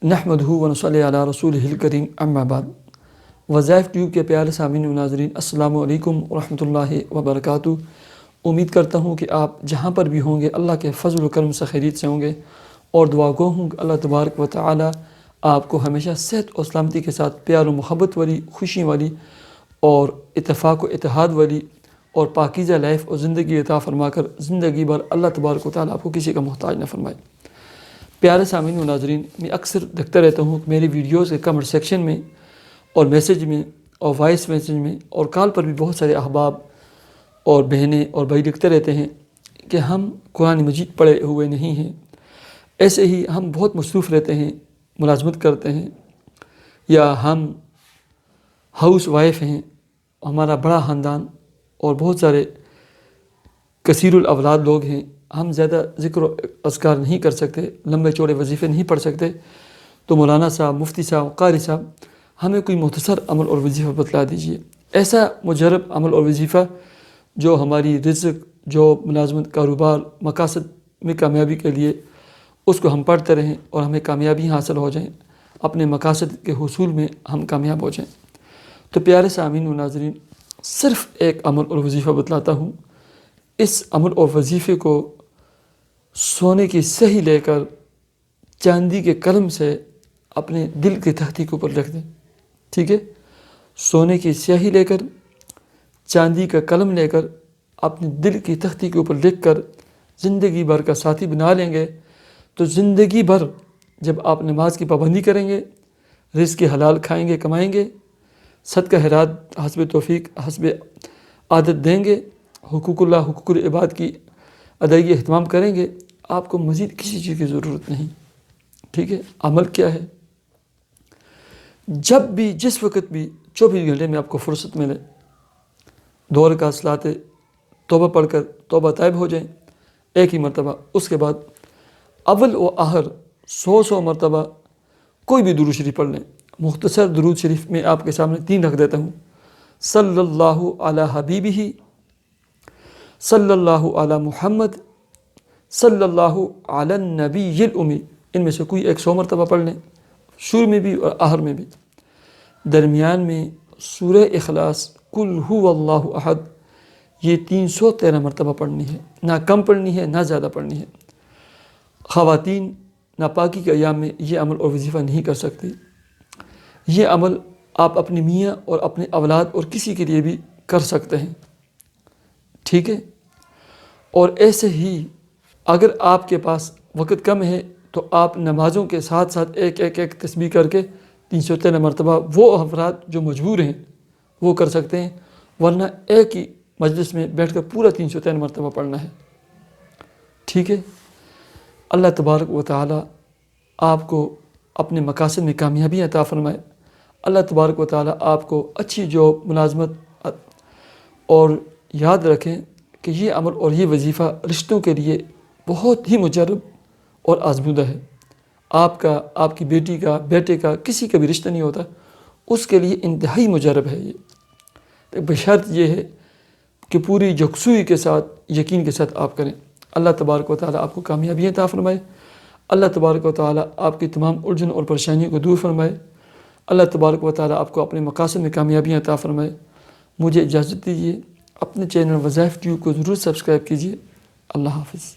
نحمدہ ونصلی علی رسولہ الکریم اما بعد۔ وظائف ٹیوب کے پیارے سامعین و ناظرین، السلام علیکم ورحمۃ اللہ وبرکاتہ۔ امید کرتا ہوں کہ آپ جہاں پر بھی ہوں گے اللہ کے فضل و کرم سے خیریت سے ہوں گے، اور دعا گو ہوں کہ اللہ تبارک و تعالی آپ کو ہمیشہ صحت اور سلامتی کے ساتھ پیار و محبت والی، خوشی والی اور اتفاق و اتحاد والی اور پاکیزہ لائف اور زندگی عطا فرما کر زندگی بھر اللہ تبارک و تعالی آپ کو کسی کا محتاج نہ فرمائے۔ پیارے سامعین و ناظرین، میں اکثر دیکھتا رہتا ہوں کہ میری ویڈیوز کے کمنٹ سیکشن میں اور میسیج میں اور وائس میسیج میں اور کال پر بھی بہت سارے احباب اور بہنیں اور بھائی لکھتے رہتے ہیں کہ ہم قرآن مجید پڑھے ہوئے نہیں ہیں، ایسے ہی ہم بہت مصروف رہتے ہیں، ملازمت کرتے ہیں، یا ہم ہاؤس وائف ہیں، ہمارا بڑا خاندان اور بہت سارے کثیر الاولاد لوگ ہیں، ہم زیادہ ذکر و اذکار نہیں کر سکتے، لمبے چوڑے وظیفے نہیں پڑھ سکتے، تو مولانا صاحب، مفتی صاحب، قاری صاحب ہمیں کوئی مختصر عمل اور وظیفہ بتلا دیجیے، ایسا مجرب عمل اور وظیفہ جو ہماری رزق، جو ملازمت، کاروبار، مقاصد میں کامیابی کے لیے اس کو ہم پڑھتے رہیں اور ہمیں کامیابی حاصل ہو جائیں، اپنے مقاصد کے حصول میں ہم کامیاب ہو جائیں۔ تو پیارے سامعین و ناظرین، صرف ایک عمل اور وظیفہ بتلاتا ہوں، اس عمل اور وظیفے کو سونے کی سہی لے کر چاندی کے قلم سے اپنے دل کی تختی کے اوپر لکھ دیں، ٹھیک ہے؟ سونے کی سیاہی لے کر، چاندی کا قلم لے کر اپنے دل کی تختی کے اوپر لکھ کر زندگی بھر کا ساتھی بنا لیں گے، تو زندگی بھر جب آپ نماز کی پابندی کریں گے، رزق حلال کھائیں گے، کمائیں گے، صدقہ خیرات حسب توفیق حسب عادت دیں گے، حقوق اللہ، حقوق العباد کی ادائیگی اہتمام کریں گے، آپ کو مزید کسی چیز کی ضرورت نہیں، ٹھیک ہے؟ عمل کیا ہے؟ جب بھی، جس وقت بھی 24 گھنٹے میں آپ کو فرصت ملے، 2 رکعت صلاۃ توبہ پڑھ کر توبہ طائب ہو جائیں ایک ہی مرتبہ، اس کے بعد اول و آخر 100 مرتبہ کوئی بھی درود شریف پڑھ لیں۔ مختصر درود شریف میں آپ کے سامنے 3 رکھ دیتا ہوں: صلی اللہ علی حبیبہ، صلی اللہ علی محمد، صلی اللہ علی النبی الامی۔ ان میں سے کوئی ایک 100 مرتبہ پڑھ لیں، شروع میں بھی اور آخر میں بھی۔ درمیان میں سورہ اخلاص، قل هو اللہ احد، یہ 313 مرتبہ پڑھنی ہے، نہ کم پڑھنی ہے نہ زیادہ پڑھنی ہے۔ خواتین ناپاکی کے ایام میں یہ عمل اور وظیفہ نہیں کر سکتی، یہ عمل آپ اپنی میاں اور اپنے اولاد اور کسی کے لیے بھی کر سکتے ہیں، ٹھیک ہے؟ اور ایسے ہی اگر آپ کے پاس وقت کم ہے تو آپ نمازوں کے ساتھ ساتھ ایک تسبیح کر کے 313 مرتبہ، وہ افراد جو مجبور ہیں وہ کر سکتے ہیں، ورنہ ایک ہی مجلس میں بیٹھ کر پورا 313 مرتبہ پڑھنا ہے، ٹھیک ہے؟ اللہ تبارک و تعالی آپ کو اپنے مقاصد میں کامیابی عطا فرمائے۔ اللہ تبارک و تعالی آپ کو اچھی جاب، ملازمت، اور یاد رکھیں کہ یہ عمل اور یہ وظیفہ رشتوں کے لیے بہت ہی مجرب اور آزمودہ ہے۔ آپ کا، آپ کی بیٹی کا، بیٹے کا، کسی کا بھی رشتہ نہیں ہوتا، اس کے لیے انتہائی مجرب ہے یہ، بشرط یہ ہے کہ پوری یکسوئی کے ساتھ، یقین کے ساتھ آپ کریں۔ اللہ تبارک و تعالی آپ کو کامیابی عطا فرمائے۔ اللہ تبارک و تعالی آپ کی تمام الجھن اور پریشانیوں کو دور فرمائے۔ اللہ تبارک و تعالی آپ کو اپنے مقاصد میں کامیابی عطا فرمائے۔ مجھے اجازت دیجیے، اپنے چینل وظائف ٹیوب کو ضرور سبسکرائب کیجیے۔ اللہ حافظ۔